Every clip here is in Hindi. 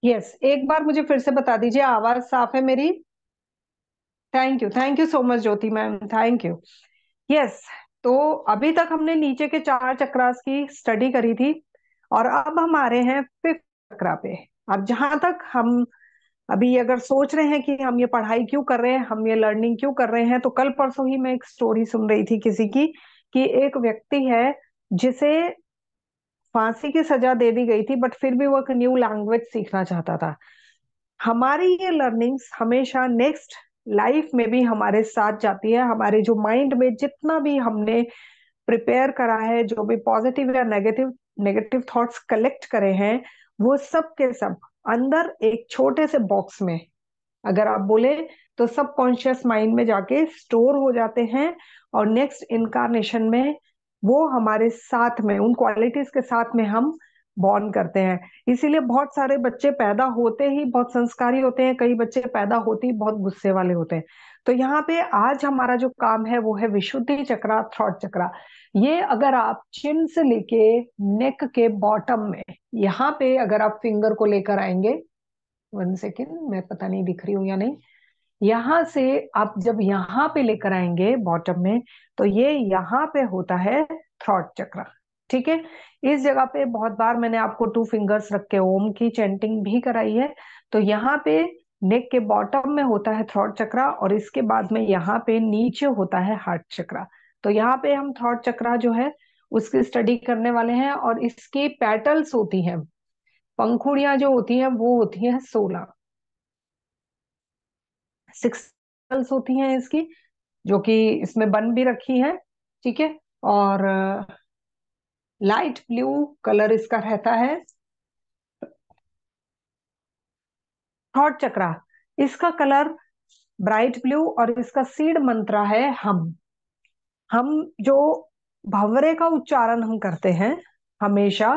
यस, एक बार मुझे फिर से बता दीजिए, आवाज साफ है मेरी? Thank you so much Jyoti ma'am, thank you. Yes. तो अभी तक हमने नीचे के चार चक्रास की स्टडी करी थी, और अब हम आ रहे हैं फिफ्थ चक्रा पे। अब जहां तक हम अभी अगर सोच रहे हैं कि हम ये पढ़ाई क्यों कर रहे हैं, हम ये लर्निंग क्यों कर रहे हैं, तो कल परसों ही मैं एक स्टोरी सुन रही थी किसी की, कि एक व्यक्ति है जिसे फांसी की सजा दे दी गई थी, बट फिर भी वो एक न्यू लैंग्वेज सीखना चाहता था। हमारी ये लर्निंग्स हमेशा नेक्स्ट लाइफ में भी हमारे साथ जाती है। हमारे जो माइंड में जितना भी हमने प्रिपेयर करा है, जो भी पॉजिटिव या नेगेटिव नेगेटिव थॉट्स कलेक्ट करे हैं, वो सब के सब अंदर एक छोटे से बॉक्स में, अगर आप बोले तो सबकॉन्शियस माइंड में जाके स्टोर हो जाते हैं। और नेक्स्ट इनकारनेशन में वो हमारे साथ में उन क्वालिटीज के साथ में हम बॉर्न करते हैं। इसीलिए बहुत सारे बच्चे पैदा होते ही बहुत संस्कारी होते हैं, कई बच्चे पैदा होते ही बहुत गुस्से वाले होते हैं। तो यहाँ पे आज हमारा जो काम है वो है विशुद्धि चक्रा, थॉट चक्रा। ये अगर आप चिन से लेके नेक के बॉटम में, यहाँ पे अगर आप फिंगर को लेकर आएंगे, वन सेकेंड, मैं पता नहीं दिख रही हूँ या नहीं, यहां से आप जब यहाँ पे लेकर आएंगे बॉटम में, तो ये यहाँ पे होता है थ्रॉट चक्र। ठीक है। इस जगह पे बहुत बार मैंने आपको टू फिंगर्स रख के ओम की चैंटिंग भी कराई है। तो यहाँ पे नेक के बॉटम में होता है थ्रॉट चक्रा, और इसके बाद में यहाँ पे नीचे होता है हार्ट चक्रा। तो यहाँ पे हम थ्रॉट चक्रा जो है उसकी स्टडी करने वाले हैं, और इसकी पेटल्स होती हैं, पंखुड़ियां जो होती हैं वो होती हैं 16, 6 पेटल्स होती हैं इसकी, जो कि इसमें बन भी रखी है। ठीक है। और लाइट ब्लू कलर इसका रहता है थॉट चक्रा। इसका कलर ब्राइट ब्लू, और इसका सीड मंत्रा है हम जो भंवरे का उच्चारण हम करते हैं हमेशा,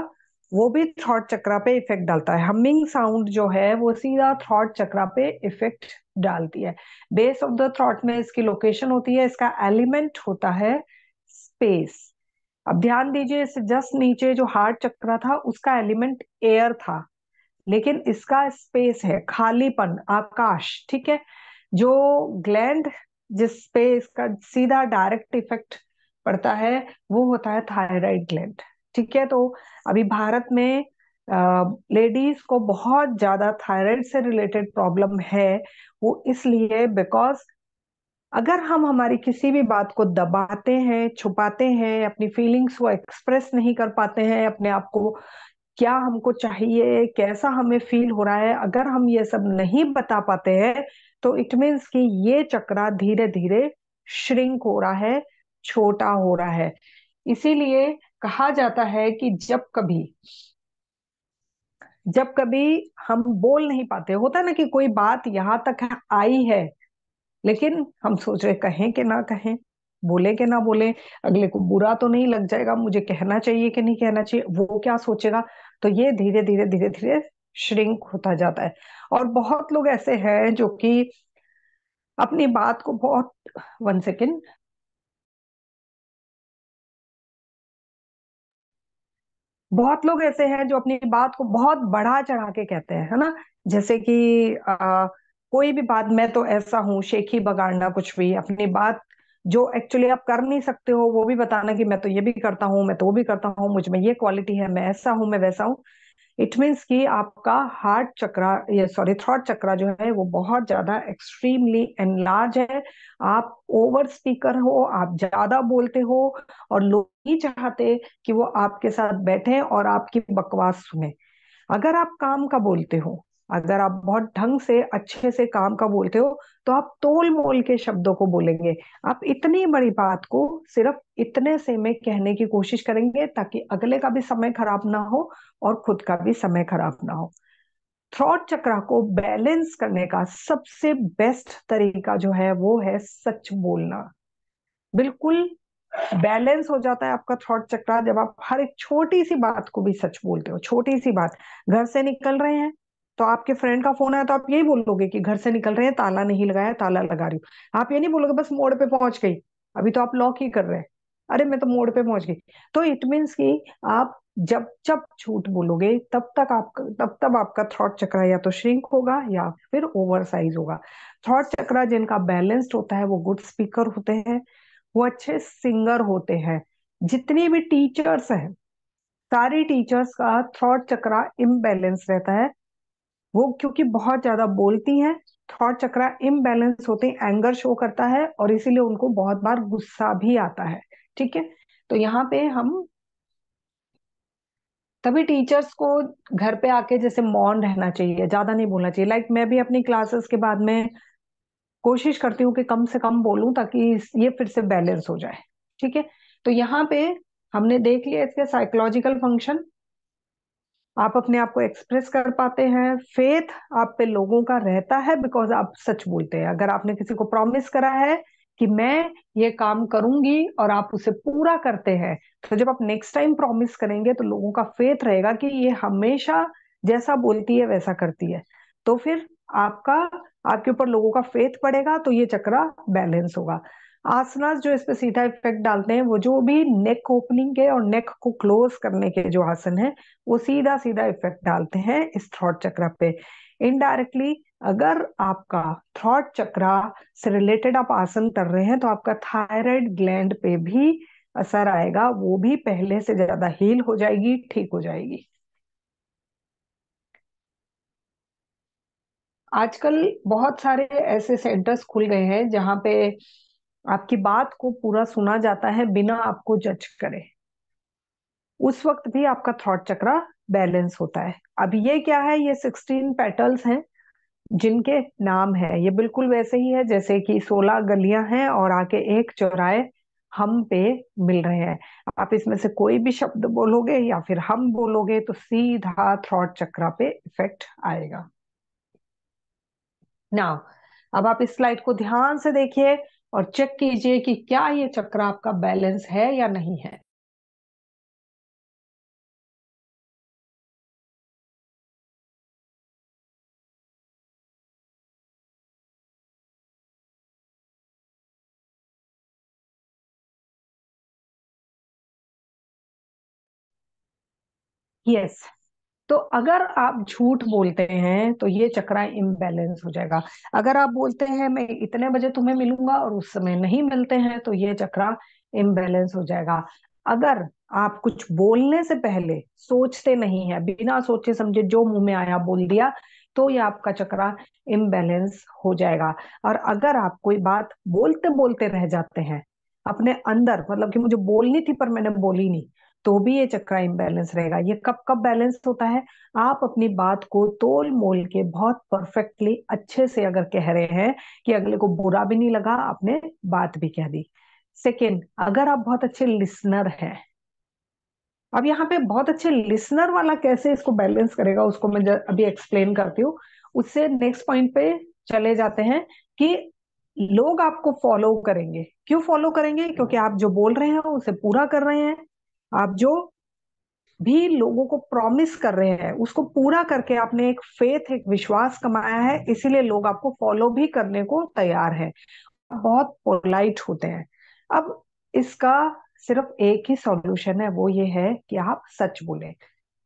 वो भी थ्रॉट चक्रा पे इफेक्ट डालता है। हमिंग साउंड जो है वो सीधा थ्रॉट चक्रा पे इफेक्ट डालती है। बेस ऑफ द थ्रॉट में इसकी लोकेशन होती है, इसका एलिमेंट होता है स्पेस। अब ध्यान दीजिए, इससे जस्ट नीचे जो हार्ट चक्रा था उसका एलिमेंट एयर था, लेकिन इसका स्पेस है, खालीपन, आकाश। ठीक है। जो ग्लैंड जिस पे इसका सीधा डायरेक्ट इफेक्ट पड़ता है वो होता है थायराइड ग्लैंड। ठीक है। तो अभी भारत में लेडीज को बहुत ज्यादा थायराइड से रिलेटेड प्रॉब्लम है। वो इसलिए बिकॉज अगर हम हमारी किसी भी बात को दबाते हैं, छुपाते हैं, अपनी फीलिंग्स को एक्सप्रेस नहीं कर पाते हैं, अपने आप को क्या हमको चाहिए, कैसा हमें फील हो रहा है, अगर हम ये सब नहीं बता पाते हैं, तो इट मीन्स कि ये चक्रा धीरे धीरे श्रिंक हो रहा है, छोटा हो रहा है। इसीलिए कहा जाता है कि जब कभी हम बोल नहीं पाते, होता है ना कि कोई बात यहाँ तक आई है, लेकिन हम सोच रहे कहें कि ना कहें, बोले कि ना बोले, अगले को बुरा तो नहीं लग जाएगा, मुझे कहना चाहिए कि नहीं कहना चाहिए, वो क्या सोचेगा। तो ये धीरे धीरे धीरे धीरे श्रिंक होता जाता है। और बहुत लोग ऐसे हैं जो कि अपनी बात को बहुत, वन सेकेंड, बहुत लोग ऐसे हैं जो अपनी बात को बहुत बढ़ा चढ़ा के कहते हैं, है ना। जैसे कि कोई भी बात, मैं तो ऐसा हूँ, शेखी बगाड़ना, कुछ भी अपनी बात जो एक्चुअली आप कर नहीं सकते हो वो भी बताना कि मैं तो ये भी करता हूँ, मैं तो वो भी करता हूँ, मुझ में ये क्वालिटी है, मैं ऐसा हूँ, मैं वैसा हूँ। इट मीन्स कि आपका हार्ट चक्रा, ये सॉरी थ्रॉट चक्रा जो है वो बहुत ज्यादा एक्सट्रीमली एनलार्ज है। आप ओवर स्पीकर हो, आप ज्यादा बोलते हो, और लोग नहीं चाहते कि वो आपके साथ बैठे और आपकी बकवास सुने। अगर आप काम का बोलते हो, अगर आप बहुत ढंग से अच्छे से काम का बोलते हो, तो आप तोल मोल के शब्दों को बोलेंगे। आप इतनी बड़ी बात को सिर्फ इतने से में कहने की कोशिश करेंगे ताकि अगले का भी समय खराब ना हो और खुद का भी समय खराब ना हो। थ्रॉट चक्र को बैलेंस करने का सबसे बेस्ट तरीका जो है वो है सच बोलना। बिल्कुल बैलेंस हो जाता है आपका थॉट चक्रा जब आप हर एक छोटी सी बात को भी सच बोलते हो। छोटी सी बात, घर से निकल रहे हैं तो आपके फ्रेंड का फोन आया तो आप यही बोलोगे कि घर से निकल रहे हैं, ताला नहीं लगाया, ताला लगा रही हूँ। आप ये नहीं बोलोगे बस मोड़ पे पहुंच गई, अभी तो आप लॉक ही कर रहे हैं, अरे मैं तो मोड़ पे पहुंच गई। तो इट मीन्स कि आप जब जब झूठ बोलोगे तब तब आपका थ्रॉट चक्रा या तो श्रिंक होगा या फिर ओवर साइज होगा। थ्रॉट चक्रा जिनका बैलेंस्ड होता है वो गुड स्पीकर होते हैं, वो अच्छे सिंगर होते हैं। जितनी भी टीचर्स हैं, सारी टीचर्स का थ्रॉट चक्रा इम्बैलेंस रहता है। वो क्योंकि बहुत ज्यादा बोलती हैं, थॉट चक्रा इम्बैलेंस होते हैं, एंगर शो करता है और इसीलिए उनको बहुत बार गुस्सा भी आता है। ठीक है, तो यहाँ पे हम तभी टीचर्स को घर पे आके जैसे मौन रहना चाहिए, ज्यादा नहीं बोलना चाहिए। लाइक मैं भी अपनी क्लासेस के बाद में कोशिश करती हूँ कि कम से कम बोलूं ताकि ये फिर से बैलेंस हो जाए। ठीक है, तो यहाँ पे हमने देख लिया इसके साइकोलॉजिकल फंक्शन। आप अपने आप को एक्सप्रेस कर पाते हैं, फेथ आप पे लोगों का रहता है बिकॉज आप सच बोलते हैं। अगर आपने किसी को प्रॉमिस करा है कि मैं ये काम करूंगी और आप उसे पूरा करते हैं, तो जब आप नेक्स्ट टाइम प्रॉमिस करेंगे तो लोगों का फेथ रहेगा कि ये हमेशा जैसा बोलती है वैसा करती है। तो फिर आपका आपके ऊपर लोगों का फेथ पड़ेगा, तो ये चक्रा बैलेंस होगा। आसनास जो इस पे सीधा इफेक्ट डालते हैं, वो जो भी नेक ओपनिंग के और नेक को क्लोज करने के जो आसन है, वो सीधा सीधा इफेक्ट डालते हैं इस थ्रॉट चक्र पे। इनडायरेक्टली अगर आपका थ्रॉट चक्रा से रिलेटेड आप आसन कर रहे हैं तो आपका थायराइड ग्लैंड पे भी असर आएगा, वो भी पहले से ज्यादा हील हो जाएगी, ठीक हो जाएगी। आजकल बहुत सारे ऐसे सेंटर्स खुल गए हैं जहां पे आपकी बात को पूरा सुना जाता है बिना आपको जज करे। उस वक्त भी आपका थॉट चक्रा बैलेंस होता है। अब ये क्या है, ये 16 पेटल्स हैं जिनके नाम है, ये बिल्कुल वैसे ही है जैसे कि 16 गलियां हैं और आके एक चौराहे हम पे मिल रहे हैं। आप इसमें से कोई भी शब्द बोलोगे या फिर हम बोलोगे तो सीधा थ्रॉट चक्रा पे इफेक्ट आएगा। नाउ अब आप इस स्लाइड को ध्यान से देखिए और चेक कीजिए कि क्या ये चक्र आपका बैलेंस है या नहीं है। यस, तो अगर आप झूठ बोलते हैं तो ये चक्रा इम्बैलेंस हो जाएगा। अगर आप बोलते हैं मैं इतने बजे तुम्हें मिलूंगा और उस समय नहीं मिलते हैं तो ये चक्रा इम्बैलेंस हो जाएगा। अगर आप कुछ बोलने से पहले सोचते नहीं है, बिना सोचे समझे जो मुंह में आया बोल दिया, तो ये आपका चक्रा इम्बैलेंस हो जाएगा। और अगर आप कोई बात बोलते बोलते रह जाते हैं अपने अंदर, मतलब कि मुझे बोलनी थी पर मैंने बोली नहीं, तो भी ये चक्रा इम्बैलेंस रहेगा। ये कब कब बैलेंस होता है, आप अपनी बात को तोल मोल के बहुत परफेक्टली अच्छे से अगर कह रहे हैं कि अगले को बुरा भी नहीं लगा, आपने बात भी कह दी। सेकंड, अगर आप बहुत अच्छे लिसनर हैं। अब यहाँ पे बहुत अच्छे लिसनर वाला कैसे इसको बैलेंस करेगा उसको मैं अभी एक्सप्लेन करती हूँ। उससे नेक्स्ट पॉइंट पे चले जाते हैं कि लोग आपको फॉलो करेंगे। क्यों फॉलो करेंगे? क्योंकि आप जो बोल रहे हैं उसे पूरा कर रहे हैं। आप जो भी लोगों को प्रॉमिस कर रहे हैं उसको पूरा करके आपने एक फेथ, एक विश्वास कमाया है, इसीलिए लोग आपको फॉलो भी करने को तैयार है। बहुत पोलाइट होते हैं। अब इसका सिर्फ एक ही सॉल्यूशन है, वो ये है कि आप सच बोलें।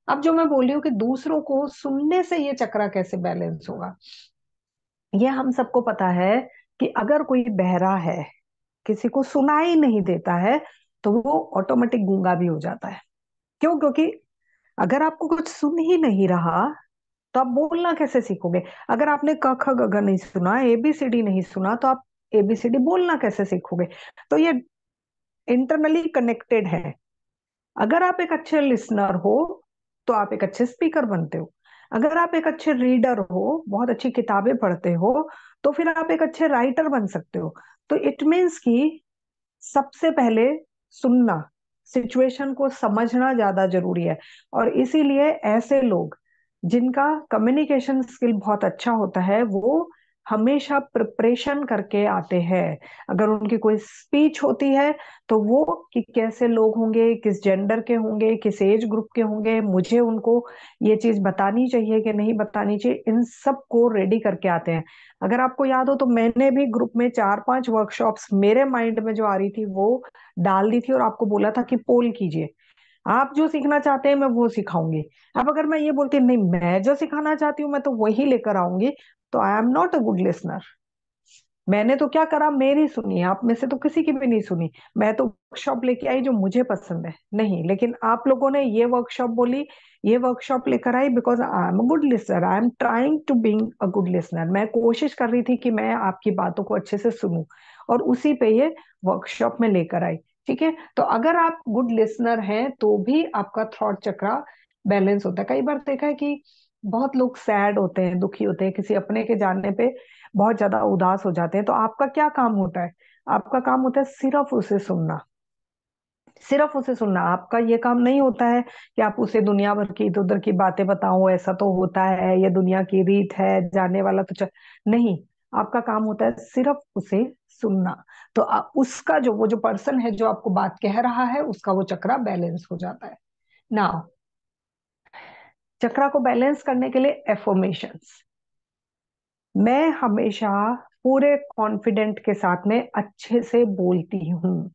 अब जो मैं बोल रही हूँ कि दूसरों को सुनने से ये चक्रा कैसे बैलेंस होगा, ये हम सबको पता है कि अगर कोई बहरा है, किसी को सुनाई नहीं देता है, तो वो ऑटोमेटिक गूंगा भी हो जाता है। क्यों? क्योंकि अगर आपको कुछ सुन ही नहीं रहा तो आप बोलना कैसे सीखोगे? अगर आपने क ख ग घ नहीं सुना, एबीसीडी नहीं सुना, तो आप एबीसीडी बोलना कैसे सीखोगे? तो ये इंटरनली कनेक्टेड है। अगर आप एक अच्छे लिसनर हो तो आप एक अच्छे स्पीकर बनते हो। अगर आप एक अच्छे रीडर हो, बहुत अच्छी किताबें पढ़ते हो, तो फिर आप एक अच्छे राइटर बन सकते हो। तो इट मीन्स कि सबसे पहले सुनना, सिचुएशन को समझना ज्यादा जरूरी है। और इसीलिए ऐसे लोग जिनका कम्युनिकेशन स्किल बहुत अच्छा होता है वो हमेशा प्रिपरेशन करके आते हैं। अगर उनकी कोई स्पीच होती है तो वो कि कैसे लोग होंगे, किस जेंडर के होंगे, किस एज ग्रुप के होंगे, मुझे उनको ये चीज बतानी चाहिए कि नहीं बतानी चाहिए, इन सब को रेडी करके आते हैं। अगर आपको याद हो तो मैंने भी ग्रुप में 4-5 वर्कशॉप्स मेरे माइंड में जो आ रही थी वो डाल दी थी और आपको बोला था कि पोल कीजिए। आप जो सीखना चाहते हैं मैं वो सिखाऊंगी। अब अगर मैं ये बोलती नहीं, मैं जो सिखाना चाहती हूँ मैं तो वही लेकर आऊंगी, तो I am not a good listener. मैंने तो क्या करा, मेरी सुनी, आप में से तो किसी की भी नहीं सुनी। मैं तो वर्कशॉप लेके आई जो मुझे पसंद है नहीं, लेकिन आप लोगों ने ये वर्कशॉप बोली, ये वर्कशॉप लेकर आई because I am a good listener, I am trying to being a good listener. मैं कोशिश कर रही थी कि मैं आपकी बातों को अच्छे से सुनूं, और उसी पे ये वर्कशॉप में लेकर आई। ठीक है, तो अगर आप गुड लिसनर हैं तो भी आपका थॉट चक्रा बैलेंस होता है। कई बार देखा है कि बहुत लोग सैड होते हैं, दुखी होते हैं किसी अपने के जानने पे, बहुत ज्यादा उदास हो जाते हैं। तो आपका क्या काम होता है? आपका काम होता है सिर्फ उसे सुनना, सिर्फ उसे सुनना। आपका ये काम नहीं होता है कि आप उसे दुनिया भर की इधर उधर की बातें बताओ, ऐसा तो होता है, ये दुनिया की रीत है, जाने वाला तो नहीं। आपका काम होता है सिर्फ उसे सुनना। तो उसका जो, वो जो पर्सन है जो आपको बात कह रहा है, उसका वो चक्रा बैलेंस हो जाता है ना। चक्रा को बैलेंस करने के लिए एफर्मेशंस, मैं हमेशा पूरे कॉन्फिडेंट के साथ में अच्छे से बोलती हूँ।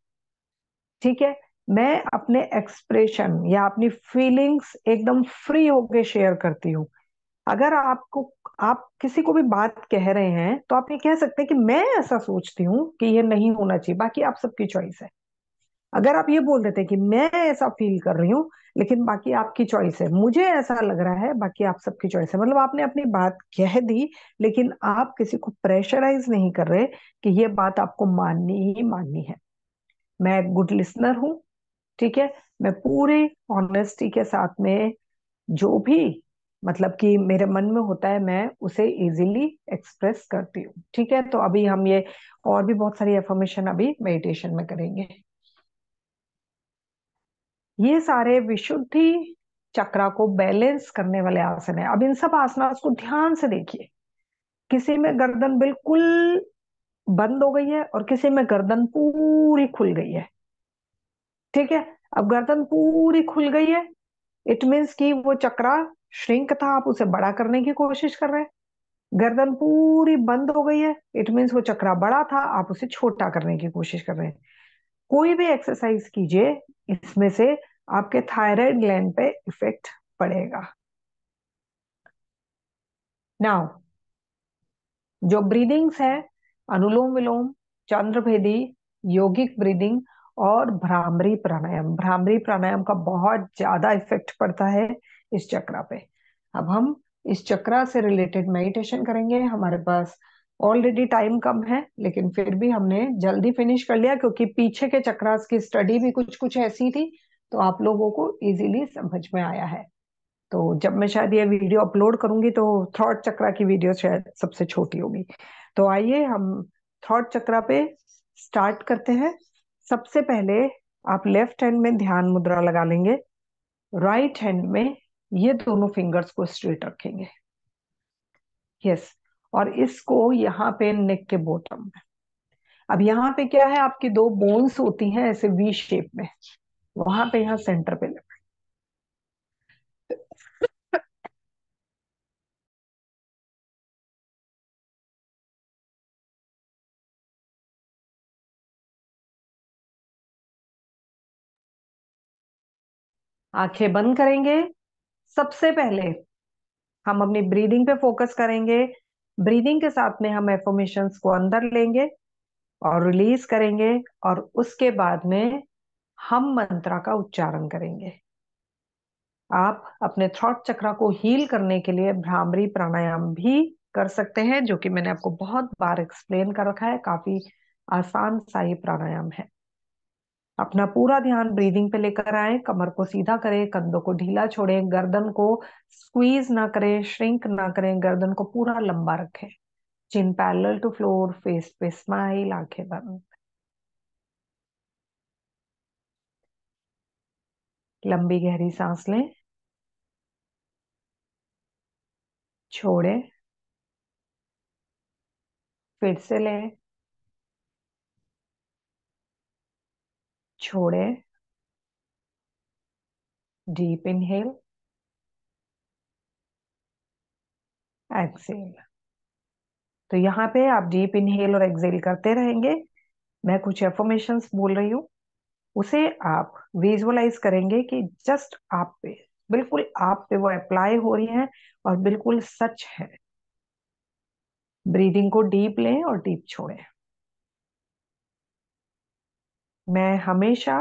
ठीक है, मैं अपने एक्सप्रेशन या अपनी फीलिंग्स एकदम फ्री होके शेयर करती हूँ। अगर आपको, आप किसी को भी बात कह रहे हैं तो आप ये कह सकते हैं कि मैं ऐसा सोचती हूँ कि ये नहीं होना चाहिए, बाकी आप सबकी चॉइस है। अगर आप ये बोल देते हैं कि मैं ऐसा फील कर रही हूँ लेकिन बाकी आपकी चॉइस है, मुझे ऐसा लग रहा है, बाकी आप सबकी चॉइस है, मतलब आपने अपनी बात कह दी, लेकिन आप किसी को प्रेशराइज नहीं कर रहे कि ये बात आपको माननी ही माननी है। मैं गुड लिसनर हूँ। ठीक है, मैं पूरी ऑनेस्टी के साथ में जो भी, मतलब कि मेरे मन में होता है, मैं उसे इजीली एक्सप्रेस करती हूँ। ठीक है, तो अभी हम ये और भी बहुत सारी एफर्मेशन अभी मेडिटेशन में करेंगे। ये सारे विशुद्धि चक्रा को बैलेंस करने वाले आसन है। अब इन सब आसनास को ध्यान से देखिए। किसी में गर्दन बिल्कुल बंद हो गई है और किसी में गर्दन पूरी खुल गई है। ठीक है, अब गर्दन पूरी खुल गई है, इट मीन्स कि वो चक्रा श्रिंक था, आप उसे बड़ा करने की कोशिश कर रहे हैं। गर्दन पूरी बंद हो गई है, इट मीन्स वो चक्रा बड़ा था, आप उसे छोटा करने की कोशिश कर रहे हैं। कोई भी एक्सरसाइज कीजिए, इसमें से आपके थायराइड ग्लैंड पे इफेक्ट पड़ेगा। नाउ, जो ब्रीदिंग्स है, अनुलोम विलोम, चंद्रभेदी, योगिक ब्रीदिंग और भ्रामरी प्राणायाम, भ्रामरी प्राणायाम का बहुत ज्यादा इफेक्ट पड़ता है इस चक्रा पे। अब हम इस चक्रा से रिलेटेड मेडिटेशन करेंगे। हमारे पास ऑलरेडी टाइम कम है, लेकिन फिर भी हमने जल्दी फिनिश कर लिया क्योंकि पीछे के चक्रास की स्टडी भी कुछ कुछ ऐसी थी, तो आप लोगों को इजीली समझ में आया है। तो जब मैं शायद ये वीडियो अपलोड करूंगी तो थॉट चक्रा की वीडियो शायद सबसे छोटी होगी। तो आइए हम थॉट चक्रा पे स्टार्ट करते हैं। सबसे पहले आप लेफ्ट हैंड में ध्यान मुद्रा लगा लेंगे, राइट हैंड में ये दोनों फिंगर्स को स्ट्रेट रखेंगे। यस, और इसको यहाँ पे नेक के बॉटम में। अब यहाँ पे क्या है, आपकी दो बोन्स होती हैं ऐसे वी शेप में, वहां पे यहाँ सेंटर पे लगा। आंखें बंद करेंगे। सबसे पहले हम अपनी ब्रीदिंग पे फोकस करेंगे। ब्रीदिंग के साथ में हम एफर्मेशंस को अंदर लेंगे और रिलीज करेंगे, और उसके बाद में हम मंत्रा का उच्चारण करेंगे। आप अपने थ्रॉट चक्रा को हील करने के लिए भ्रामरी प्राणायाम भी कर सकते हैं, जो कि मैंने आपको बहुत बार एक्सप्लेन कर रखा है, काफी आसान सा ये प्राणायाम है। अपना पूरा ध्यान ब्रीदिंग पे लेकर आए, कमर को सीधा करें, कंधों को ढीला छोड़ें, गर्दन को स्क्वीज ना करें, श्रिंक ना करें, गर्दन को पूरा लंबा रखें। चिन पैरेलल टू फ्लोर, फेस पे स्माइल, आंखें बंद। लंबी गहरी सांस लें, छोड़ें, फिर से लें, छोड़ें, डीप इनहेल, एक्सेल। तो यहाँ पे आप डीप इनहेल और एक्सेल करते रहेंगे। मैं कुछ एफर्मेशंस बोल रही हूँ, उसे आप विजुअलाइज करेंगे कि जस्ट आप पे, बिल्कुल आप पे वो अप्लाई हो रही है और बिल्कुल सच है। ब्रीदिंग को डीप लें और डीप छोड़ें। मैं हमेशा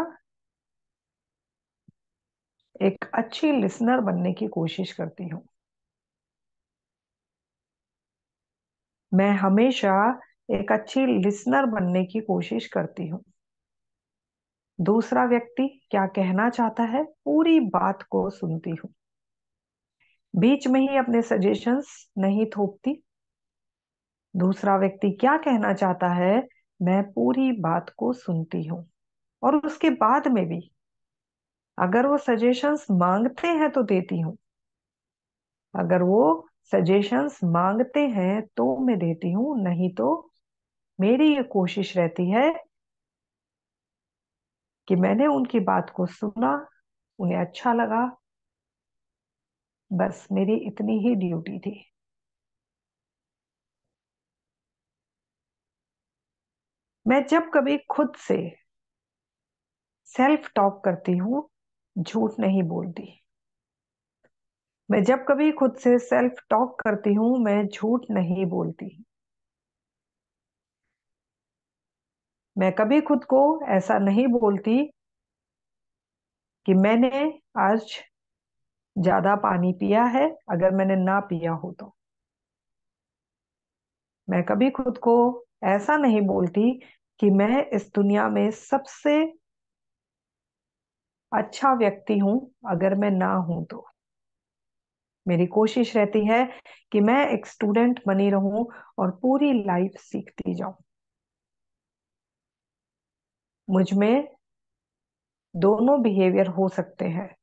एक अच्छी लिसनर बनने की कोशिश करती हूँ। मैं हमेशा एक अच्छी लिसनर बनने की कोशिश करती हूँ। दूसरा व्यक्ति क्या कहना चाहता है पूरी बात को सुनती हूँ, बीच में ही अपने सजेशंस नहीं थोपती। दूसरा व्यक्ति क्या कहना चाहता है मैं पूरी बात को सुनती हूँ, और उसके बाद में भी अगर वो सजेशंस मांगते हैं तो देती हूँ। अगर वो सजेशंस मांगते हैं तो मैं देती हूँ, नहीं तो मेरी ये कोशिश रहती है कि मैंने उनकी बात को सुना, उन्हें अच्छा लगा, बस मेरी इतनी ही ड्यूटी थी। मैं जब कभी खुद से सेल्फ टॉक करती हूँ, झूठ नहीं बोलती। मैं जब कभी खुद से सेल्फ टॉक करती हूँ, मैं झूठ नहीं बोलती। मैं कभी खुद को ऐसा नहीं बोलती कि मैंने आज ज्यादा पानी पिया है, अगर मैंने ना पिया हो तो। मैं कभी खुद को ऐसा नहीं बोलती कि मैं इस दुनिया में सबसे अच्छा व्यक्ति हूं, अगर मैं ना हूं तो। मेरी कोशिश रहती है कि मैं एक स्टूडेंट बनी रहूं और पूरी लाइफ सीखती जाऊं। मुझ में दोनों बिहेवियर हो सकते हैं,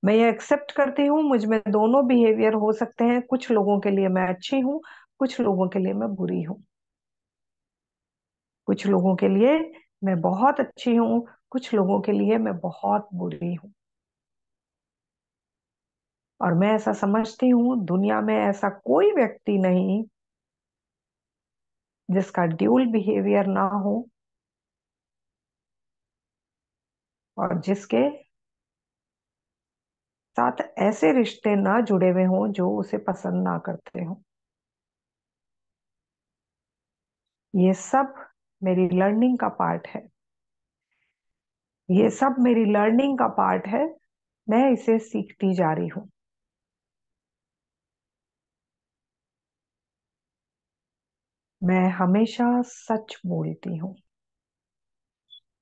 मैं ये एक्सेप्ट करती हूँ। मुझ में दोनों बिहेवियर हो सकते हैं। कुछ लोगों के लिए मैं अच्छी हूँ, कुछ लोगों के लिए मैं बुरी हूँ। कुछ लोगों के लिए मैं बहुत अच्छी हूँ, कुछ लोगों के लिए मैं बहुत बुरी हूँ। और मैं ऐसा समझती हूँ दुनिया में ऐसा कोई व्यक्ति नहीं जिसका ड्यूल बिहेवियर ना हो, और जिसके साथ ऐसे रिश्ते ना जुड़े हुए हों जो उसे पसंद ना करते हो। ये सब मेरी लर्निंग का पार्ट है। ये सब मेरी लर्निंग का पार्ट है। मैं इसे सीखती जा रही हूँ। मैं हमेशा सच बोलती हूँ।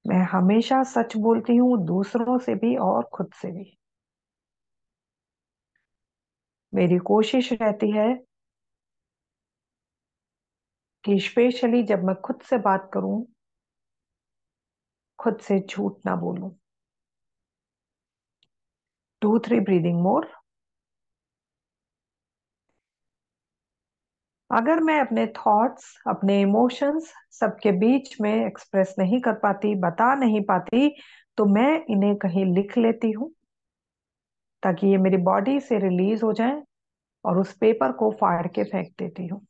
मैं हमेशा सच बोलती हूँ, दूसरों से भी और खुद से भी। मेरी कोशिश रहती है कि स्पेशली जब मैं खुद से बात करूं, खुद से झूठ ना बोलूं। 2 3 ब्रीदिंग मोर। अगर मैं अपने थॉट्स, अपने इमोशंस सबके बीच में एक्सप्रेस नहीं कर पाती, बता नहीं पाती, तो मैं इन्हें कहीं लिख लेती हूँ ताकि ये मेरी बॉडी से रिलीज हो जाए, और उस पेपर को फाड़ के फेंक देती हूँ।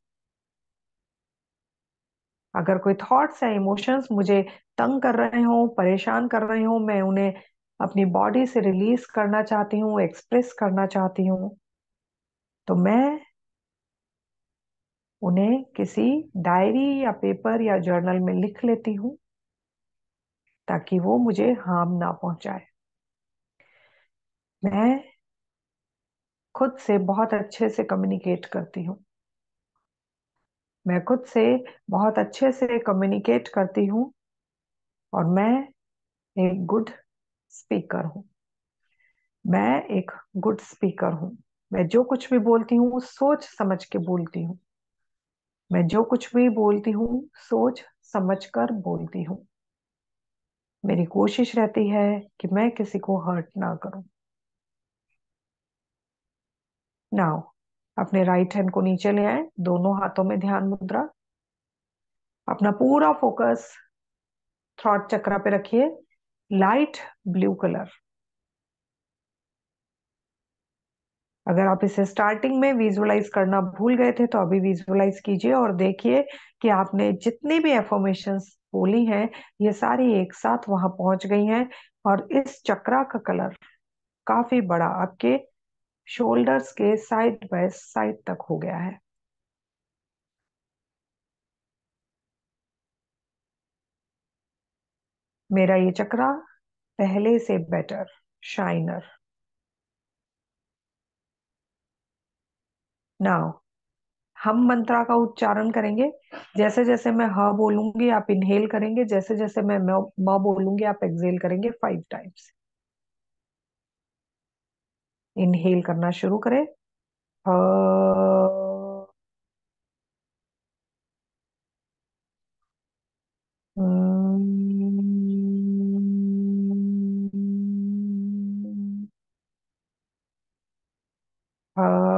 अगर कोई थॉट्स या इमोशंस मुझे तंग कर रहे हो, परेशान कर रहे हो, मैं उन्हें अपनी बॉडी से रिलीज करना चाहती हूँ, एक्सप्रेस करना चाहती हूँ, तो मैं उन्हें किसी डायरी या पेपर या जर्नल में लिख लेती हूँ ताकि वो मुझे हार्म ना पहुंचाए। मैं खुद से बहुत अच्छे से कम्युनिकेट करती हूँ। मैं खुद से बहुत अच्छे से कम्युनिकेट करती हूँ, और मैं एक गुड स्पीकर हूँ। मैं एक गुड स्पीकर हूँ। मैं जो कुछ भी बोलती हूँ सोच समझ के बोलती हूँ। मैं जो कुछ भी बोलती हूँ सोच समझ कर बोलती हूँ। मेरी कोशिश रहती है कि मैं किसी को हर्ट ना करूं। नाउ अपने राइट हैंड को नीचे ले आए, दोनों हाथों में ध्यान मुद्रा। अपना पूरा फोकस थ्रॉट चक्रा पे रखिए। Light blue colour. अगर आप इसे स्टार्टिंग में विजुअलाइज करना भूल गए थे तो अभी विजुअलाइज कीजिए और देखिए कि आपने जितनी भी एफर्मेशंस बोली हैं, ये सारी एक साथ वहां पहुंच गई हैं। और इस चक्रा का कलर काफी बड़ा आपके शोल्डर्स के साइड बाय साइड तक हो गया है। मेरा ये चक्रा पहले से बेटर, शाइनर। नाउ हम मंत्रा का उच्चारण करेंगे। जैसे जैसे मैं ह बोलूंगी आप इनहेल करेंगे, जैसे जैसे मैं म बोलूंगी आप एक्सहेल करेंगे 5 टाइम्स। इनहेल करना शुरू करें। ह। ह। ह।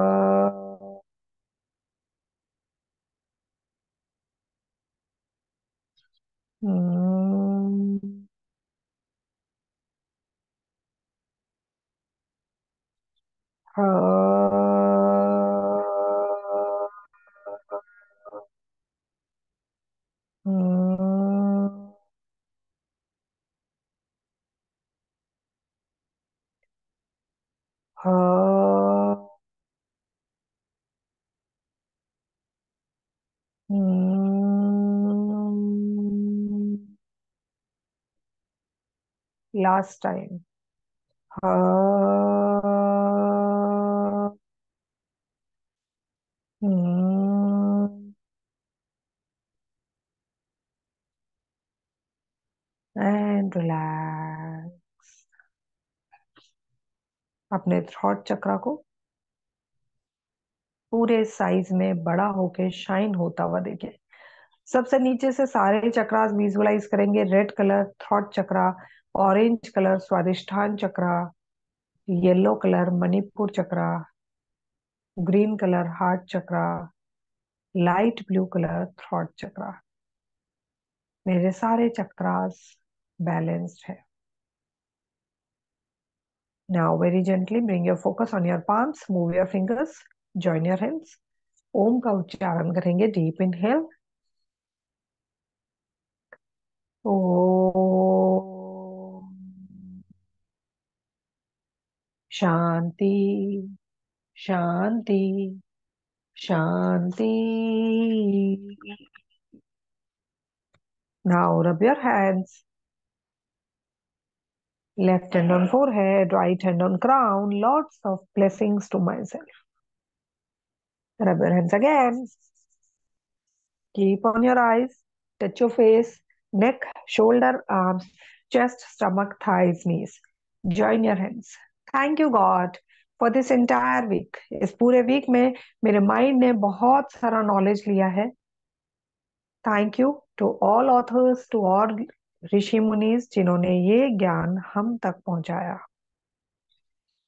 Last time. And relax. अपने थ्रॉट चक्रा को पूरे साइज में बड़ा होके शाइन होता हुआ देखिए। सबसे नीचे से सारे चक्रास विजुअलाइज करेंगे। रेड कलर थ्रॉट चक्रा, ऑरेंज कलर स्वादिष्ठान चक्रा, येलो कलर मणिपुर चक्रा, ग्रीन कलर हार्ट चक्रा, लाइट ब्लू कलर थ्रॉट चक्रा। मेरे सारे चक्रास बैलेंस्ड है। Now very gently bring your focus on your palms, move your fingers, join your hands. Om का उच्चारण करेंगे। Deep inhale. ओ। शांति, शांति, शांति। Now rub your hands. Left hand on forehead, right hand on crown. Lots of blessings to myself. Rub your hands again. Keep on your eyes. Touch your face, neck, shoulder, arms, chest, stomach, thighs, knees. Join your hands. Thank you God for this entire week. इस पूरे वीक में मेरे माइंड ने बहुत सारा नॉलेज लिया है। Thank you to all authors, to all ऋषि मुनीज जिन्होंने ये ज्ञान हम तक पहुंचाया।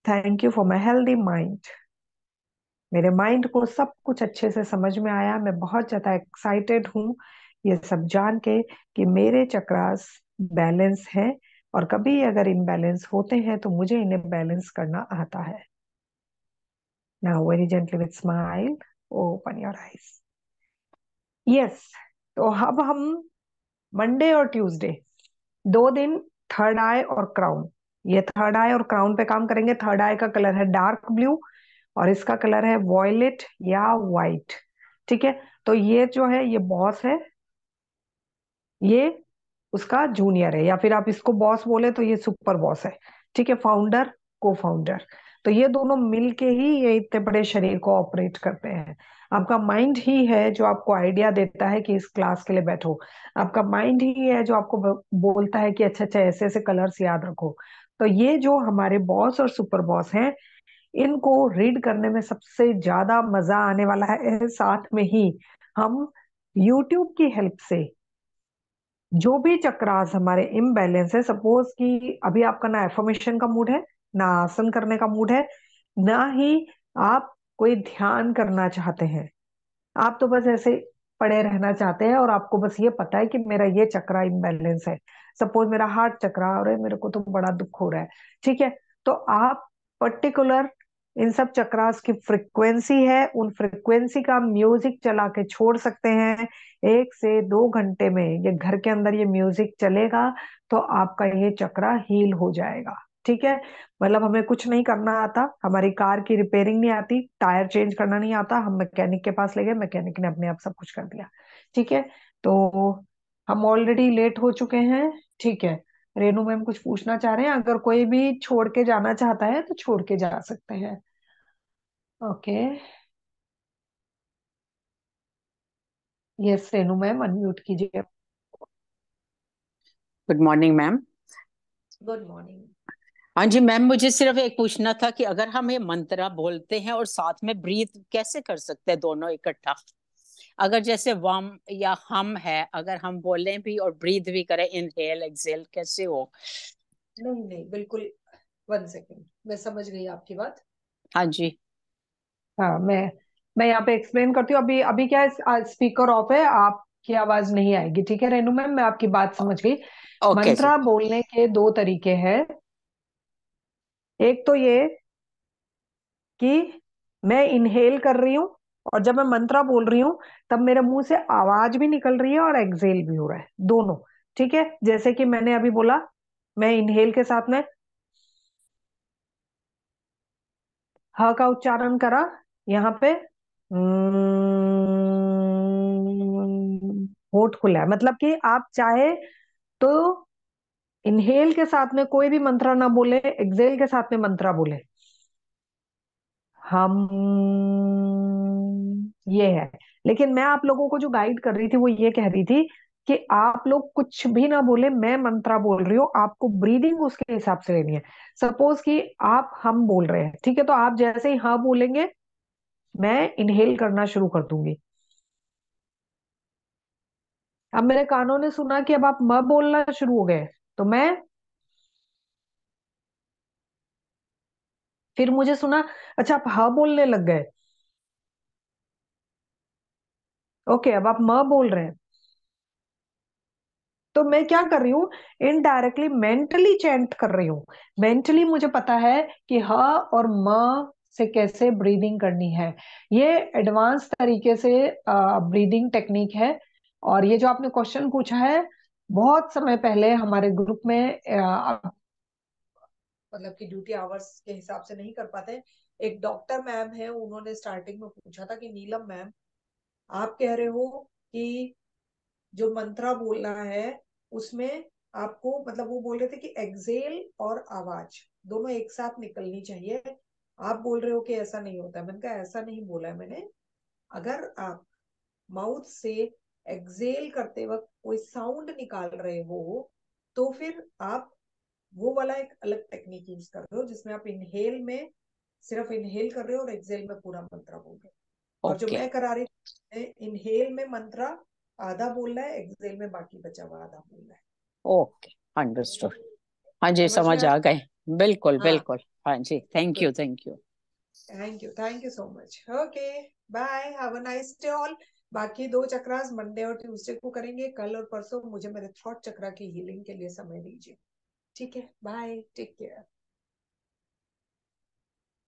Thank you for my healthy mind. मेरे माइंड को सब कुछ अच्छे से समझ में आया। मैं बहुत ज्यादा एक्साइटेड हूँ ये सब जान के कि मेरे चक्रास बैलेंस हैं, और कभी अगर इम्बैलेंस होते हैं तो मुझे इन्हें बैलेंस करना आता है। Now very gently with smile open your eyes. Yes, तो अब हम मंडे और ट्यूसडे 2 दिन थर्ड आई और क्राउन, ये थर्ड आई और क्राउन पे काम करेंगे। थर्ड आई का कलर है डार्क ब्लू और इसका कलर है वॉयलेट या वाइट। ठीक है, तो ये जो है ये बॉस है, ये उसका जूनियर है, या फिर आप इसको बॉस बोले तो ये सुपर बॉस है। ठीक है, फाउंडर को फाउंडर। तो ये दोनों मिलके ही ये इतने बड़े शरीर को ऑपरेट करते हैं। आपका माइंड ही है जो आपको आइडिया देता है कि इस क्लास के लिए बैठो। आपका माइंड ही है जो आपको बोलता है कि अच्छा अच्छा ऐसे ऐसे कलर्स याद रखो। तो ये जो हमारे बॉस और सुपर बॉस हैं, इनको रीड करने में सबसे ज्यादा मजा आने वाला है। साथ में ही हम YouTube की हेल्प से जो भी चक्रास हमारे इम्बैलेंस है, सपोज कि अभी आपका ना एफर्मेशन का मूड है, ना आसन करने का मूड है, ना ही आप कोई ध्यान करना चाहते हैं, आप तो बस ऐसे पड़े रहना चाहते हैं और आपको बस ये पता है कि मेरा ये चक्रा इम्बैलेंस है। सपोज मेरा हार्ट चक्रा, और मेरे को तो बड़ा दुख हो रहा है। ठीक है, तो आप पर्टिकुलर इन सब चक्रास की फ्रिक्वेंसी है, उन फ्रिक्वेंसी का म्यूजिक चला के छोड़ सकते हैं। 1 से 2 घंटे में ये घर के अंदर ये म्यूजिक चलेगा तो आपका ये चक्रा हील हो जाएगा। ठीक है, मतलब हमें कुछ नहीं करना आता, हमारी कार की रिपेयरिंग नहीं आती, टायर चेंज करना नहीं आता, हम मैकेनिक के पास ले गए, मैकेनिक ने अपने आप सब कुछ कर दिया। ठीक है, तो हम ऑलरेडी लेट हो चुके हैं। ठीक है, रेनू मैम कुछ पूछना चाह रहे हैं, अगर कोई भी छोड़ के जाना चाहता है तो छोड़ के जा सकते हैं। Okay, yes Renu ma'am unmute कीजिए। Good morning ma'am. Good morning. हाँ जी मैम, मुझे सिर्फ एक पूछना था कि अगर हम ये मंत्र बोलते हैं और साथ में ब्रीथ कैसे कर सकते हैं दोनों इकट्ठा? अगर जैसे वम या हम है, अगर हम बोलें भी और ब्रीथ भी करें, इनहेल एक्सेल, कैसे हो? नहीं नहीं बिल्कुल, 1 सेकेंड, मैं समझ गई आपकी बात। हाँ जी। हाँ, मैं यहाँ पे एक्सप्लेन करती हूँ। अभी अभी क्या है, स्पीकर ऑफ है, आपकी आवाज नहीं आएगी। ठीक है रेनू मैम, मैं आपकी बात समझ गई। ओके जी। मंत्रा बोलने के 2 तरीके हैं। एक तो ये कि मैं इनहेल कर रही हूँ और जब मैं मंत्रा बोल रही हूँ तब मेरे मुंह से आवाज भी निकल रही है और एक्सेल भी हो रहा है, दोनों। ठीक है, जैसे कि मैंने अभी बोला, मैं इनहेल के साथ में ह का उच्चारण करा यहाँ पे, होठ खुला है, मतलब कि आप चाहे तो इनहेल के साथ में कोई भी मंत्रा ना बोले, एक्सेल के साथ में मंत्रा बोले। हम, ये है। लेकिन मैं आप लोगों को जो गाइड कर रही थी वो ये कह रही थी कि आप लोग कुछ भी ना बोले, मैं मंत्रा बोल रही हूँ, आपको ब्रीदिंग उसके हिसाब से लेनी है। सपोज कि आप हम बोल रहे हैं, ठीक है, तो आप जैसे ही हाँ बोलेंगे मैं इनहेल करना शुरू कर दूंगी। अब मेरे कानों ने सुना कि अब आप म बोलना शुरू हो गए, तो मैं, फिर मुझे सुना अच्छा आप ह बोलने लग गए। ओके, अब आप म बोल रहे हैं, तो मैं क्या कर रही हूँ, इनडायरेक्टली मेंटली चैंट कर रही हूँ। मेंटली मुझे पता है कि ह और म से कैसे ब्रीदिंग करनी है। ये एडवांस तरीके से ब्रीदिंग टेक्निक है। और ये जो आपने क्वेश्चन पूछा है, बहुत समय पहले हमारे ग्रुप में मतलब कि ड्यूटी आवर्स के हिसाब से नहीं कर पाते, एक डॉक्टर मैम है, उन्होंने स्टार्टिंग में पूछा था कि नीलम मैम, आप कह रहे हो कि जो मंत्रा बोलना है उसमें आपको, मतलब वो बोल रहे थे कि एक्सेल और आवाज दोनों एक साथ निकलनी चाहिए, आप बोल रहे हो कि ऐसा नहीं होता है। मैंने कहा ऐसा नहीं बोला है मैंने। अगर आप माउथ से एक्सेल करते वक्त कोई साउंड निकाल रहे हो तो फिर आप वो वाला एक अलग टेक्निक यूज कर रहे हो, जिसमें आप इनहेल में सिर्फ इनहेल कर रहे हो और एक्सेल में पूरा मंत्रा बोल रहे हो। और जो ओके। मैं करा रही थी, इनहेल में मंत्रा आधा बोल रहा है, एक्सेल में बाकी बचा हुआ आधा बोल रहा है। Okay, understood. हाँ जी, समझ में समझ आया? आ गए। बिल्कुल हाँ, बिल्कुल। हाँ जी, thank you thank you. Thank you so much. Okay, bye, have a nice day all. बाकी 2 चक्रास मंडे और ट्यूसडे को करेंगे, कल और परसों मुझे मेरे थ्रॉट चक्रा की हीलिंग के लिए समय दीजिए। ठीक है, बाय, टेक केयर।